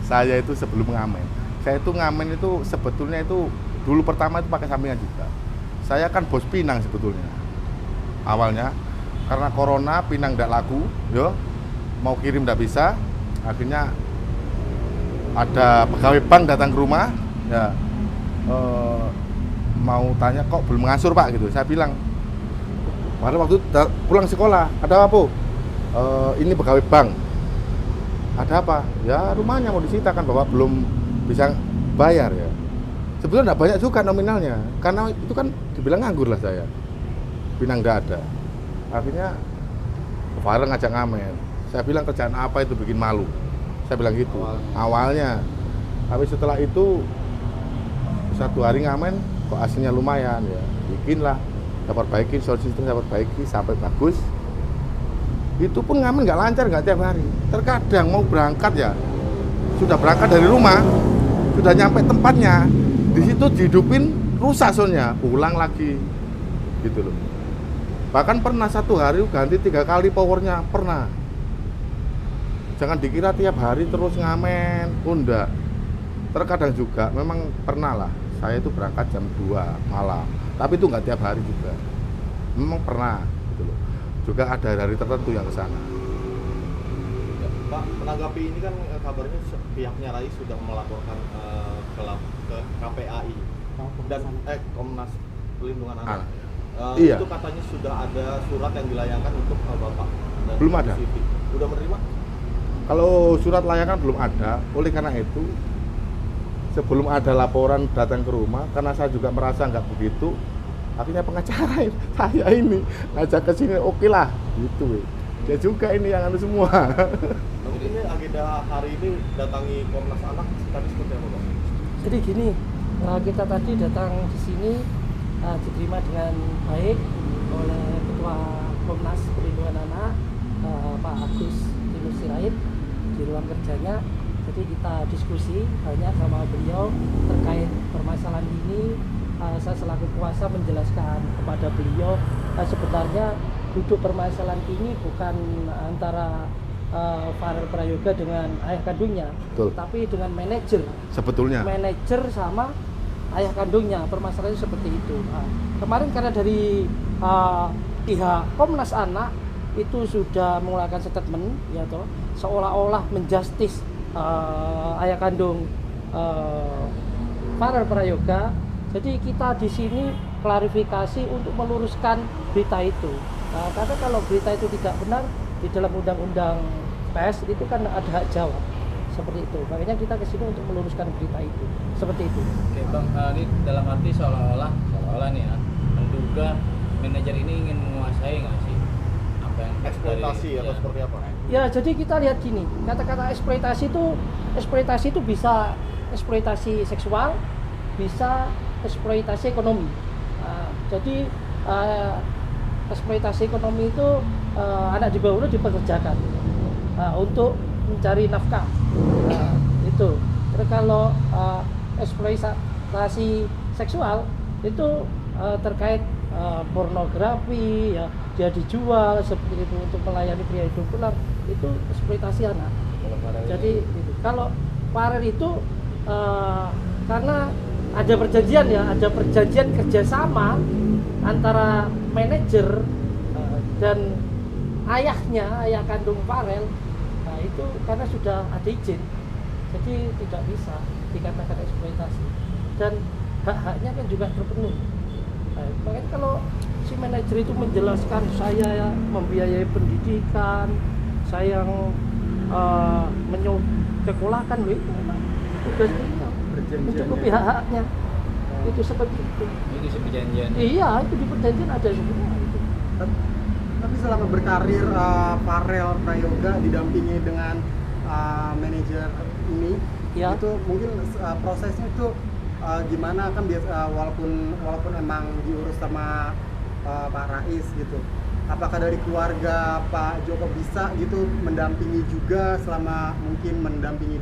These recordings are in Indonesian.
Saya itu sebelum ngamen. Saya itu ngamen itu sebetulnya itu dulu pertama itu pakai sampingan juga. Saya kan bos Pinang sebetulnya. Awalnya karena corona Pinang tidak laku, yo mau kirim tidak bisa. Akhirnya ada pegawai bank datang ke rumah, ya mau tanya kok belum mengasur Pak gitu. Saya bilang, pada waktu pulang sekolah, ada apa? Ini pegawai bank. Ada apa? Ya rumahnya mau disita kan Bapak belum bisa bayar ya. Sebetulnya tidak banyak juga nominalnya, karena itu kan dibilang nganggur lah saya. Pinang tidak ada. Akhirnya Farel ngajak ngamen. Saya bilang kerjaan apa itu bikin malu. Saya bilang gitu awalnya. Tapi setelah itu satu hari ngamen kok hasilnya lumayan ya. Bikinlah, dapat perbaikin sound system, dapat perbaiki sampai bagus. Itu pun ngamen nggak lancar, nggak tiap hari. Terkadang mau berangkat ya, sudah berangkat dari rumah, sudah nyampe tempatnya, di situ dihidupin rusak soundnya, ulang lagi, gitu loh. Bahkan pernah satu hari ganti 3 kali powernya, pernah. Jangan dikira tiap hari terus ngamen, enggak. Terkadang juga, memang pernah lah, saya itu berangkat jam 2 malam, tapi itu nggak tiap hari juga. Memang pernah, gitu loh. Juga ada hari tertentu yang ke sana. Ya, Pak, menanggapi ini kan kabarnya pihaknya Rai sudah melaporkan ke KPAI dan Komnas Perlindungan Anak. Iya. Itu katanya sudah ada surat yang dilayangkan untuk Bapak. Belum ada. Udah menerima? Kalau surat layangan belum ada, oleh karena itu sebelum ada laporan datang ke rumah, karena saya juga merasa nggak begitu, akhirnya pengacara saya ini ngajak ke sini, oke lah, gitu. Dia juga ini yang anu semua. Mungkin ini agenda hari ini datangi Komnas Anak tadi seperti apa, Pak? Jadi gini, kita tadi datang di sini diterima dengan baik oleh Ketua Komnas Perlindungan Anak, Pak Agus Tinus Sirait di ruang kerjanya. Jadi kita diskusi banyak sama beliau terkait permasalahan ini. Saya selaku kuasa menjelaskan kepada beliau sebenarnya duduk permasalahan ini bukan antara Farel Prayoga dengan ayah kandungnya, Betul. tapi dengan manajer. Sebetulnya. Manajer sama ayah kandungnya, permasalahannya seperti itu. Kemarin karena dari pihak Komnas Anak itu sudah mengeluarkan statement, ya toh, seolah-olah menjustis ayah kandung Farel Prayoga. Jadi kita di sini klarifikasi untuk meluruskan berita itu. Karena kalau berita itu tidak benar di dalam undang-undang pers itu kan ada hak jawab seperti itu. Makanya kita ke sini untuk meluruskan berita itu. Seperti itu. Oke Bang, ini dalam arti seolah-olah nih ya, menduga manajer ini ingin menguasai nggak sih apa yang Eksploitasi atau seperti apa? Ya, jadi kita lihat gini, kata-kata eksploitasi itu bisa eksploitasi seksual, bisa eksploitasi ekonomi. Jadi eksploitasi ekonomi itu anak di bawah itu dipekerjakan untuk mencari nafkah. Itu. Terus kalau eksploitasi seksual itu terkait pornografi, ya dia dijual seperti itu untuk melayani pria hidup pulang, itu eksploitasi anak. Jadi itu. Kalau Farel itu karena ada perjanjian ya, ada perjanjian kerjasama antara manajer dan ayahnya, ayah kandung Farel. Nah itu karena sudah ada izin, jadi tidak bisa dikatakan eksploitasi dan hak-haknya kan juga terpenuhi. Nah, makanya kalau si manajer itu menjelaskan saya ya membiayai pendidikan, saya yang menyekolahkan loh, itu memang tugas beliau mencukupi hak-haknya. Itu seperti itu. Ini di perjanjian. Iya, itu di perjanjian ada semua itu. Tapi selama berkarir Farel Prayoga didampingi dengan manajer ini, Ya. itu mungkin prosesnya itu gimana kan biasa, walaupun emang diurus sama Pak Rais gitu. Apakah dari keluarga Pak Joko bisa gitu mendampingi juga selama mungkin mendampingi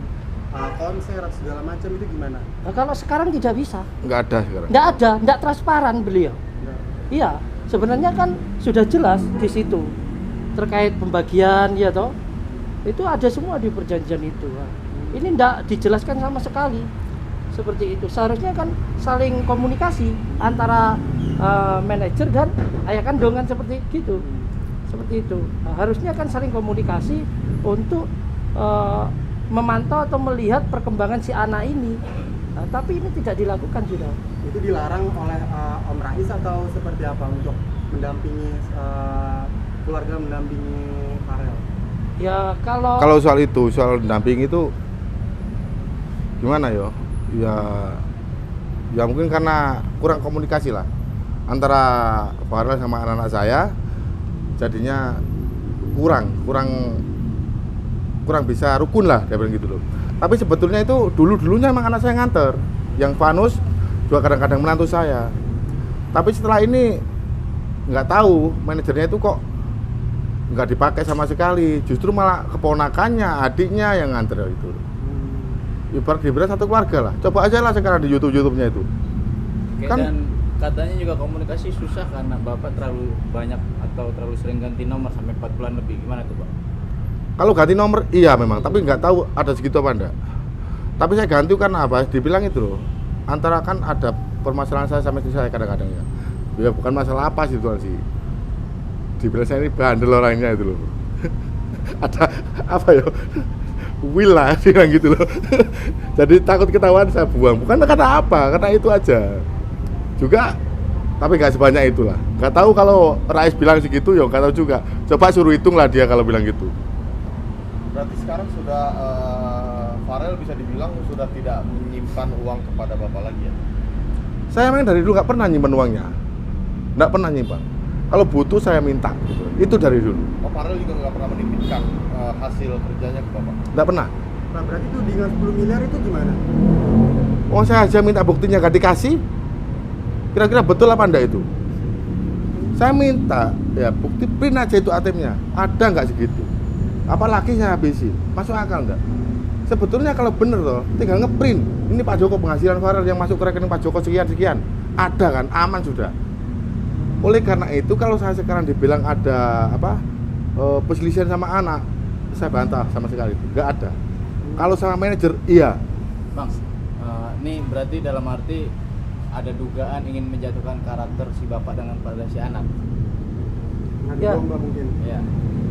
konser atau segala macam, itu gimana? Nah, kalau sekarang tidak bisa. Nggak ada sekarang. Nggak ada, nggak transparan beliau. Iya, sebenarnya kan sudah jelas di situ terkait pembagian ya toh. Itu ada semua di perjanjian itu. Ini tidak dijelaskan sama sekali seperti itu. Seharusnya kan saling komunikasi antara manajer dan ayah kandung kan seperti gitu, seperti itu. Nah, harusnya kan saling komunikasi untuk memantau atau melihat perkembangan si anak ini. Nah, tapi ini tidak dilakukan sudah. Itu dilarang oleh Om Rais atau seperti apa untuk mendampingi keluarga mendampingi Farel? Ya kalau Kalau soal itu, soal damping itu gimana ya? Ya mungkin karena kurang komunikasi lah antara Farel sama anak-anak saya, jadinya kurang bisa rukun lah, dia bilang gitu loh. Tapi sebetulnya itu dulunya emang anak saya nganter, yang Vanus juga kadang-kadang menantu saya. Tapi setelah ini nggak tahu manajernya itu kok nggak dipakai sama sekali, justru malah keponakannya, adiknya yang nganter itu. Ibarat satu keluarga lah. Coba aja lah sekarang di YouTube-nya itu. Oke, Kan- dan katanya juga komunikasi susah karena Bapak terlalu banyak atau terlalu sering ganti nomor sampai 4 bulan lebih. Gimana tuh, Pak? Kalau ganti nomor iya memang, tapi nggak tahu ada segitu apa enggak. Tapi saya ganti karena apa? Dibilang itu loh. Antara kan ada permasalahan saya sama istri saya kadang-kadang ya. Ya bukan masalah apa sih tuan sih. Dibilang saya ini bandel orangnya itu loh. Ada apa ya? Will lah dia bilang gitu loh. Jadi takut ketahuan saya buang. Bukan karena apa, karena itu aja. Juga tapi nggak sebanyak itulah. Nggak tahu kalau Rais bilang segitu ya nggak tahu juga. Coba suruh hitung lah dia kalau bilang gitu. Berarti sekarang sudah Farel bisa dibilang sudah tidak menyimpan uang kepada Bapak lagi ya? Saya memang dari dulu nggak pernah nyimpan uangnya, nggak pernah nyimpan. Kalau butuh saya minta, gitu. Itu dari dulu, Oh, Farel juga nggak pernah menitipkan hasil kerjanya ke Bapak? nggak pernah. Nah, berarti itu dengan 10 miliar itu gimana? Oh saya aja minta buktinya nggak dikasih, kira-kira betul apa enggak itu? Saya minta, ya bukti print aja itu ATM-nya, ada nggak segitu? Apalagi saya habisin, masuk akal enggak? Sebetulnya kalau bener loh, tinggal ngeprint. Ini Pak Joko penghasilan Farel yang masuk ke rekening Pak Joko sekian, ada kan, aman sudah. Oleh karena itu kalau saya sekarang dibilang ada perselisihan sama anak, saya bantah sama sekali itu, nggak ada. Kalau sama manajer, iya. Bang, ini berarti dalam arti ada dugaan ingin menjatuhkan karakter si bapak dengan pada si anak. Ngadu Ya. domba mungkin. Ya.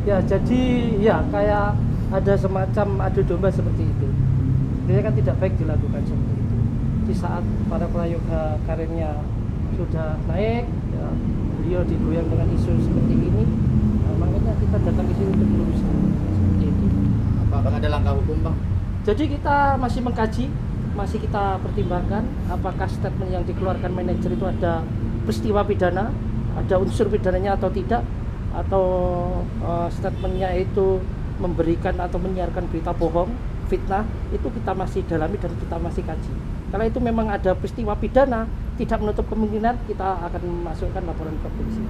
ya jadi ya kayak ada semacam adu domba seperti itu. Dia kan tidak baik dilakukan seperti itu. Di saat para prayoga karirnya sudah naik, ya, beliau digoyang dengan isu seperti ini. Nah, makanya kita datang ke sini untuk berusaha seperti itu. Apakah ada langkah hukum, Bang? Jadi kita masih mengkaji, masih kita pertimbangkan apakah statement yang dikeluarkan manajer itu ada peristiwa pidana, ada unsur pidananya atau tidak, atau statementnya itu memberikan atau menyiarkan berita bohong, fitnah, itu kita masih dalami dan kita masih kaji. Kalau itu memang ada peristiwa pidana, tidak menutup kemungkinan kita akan memasukkan laporan ke polisi.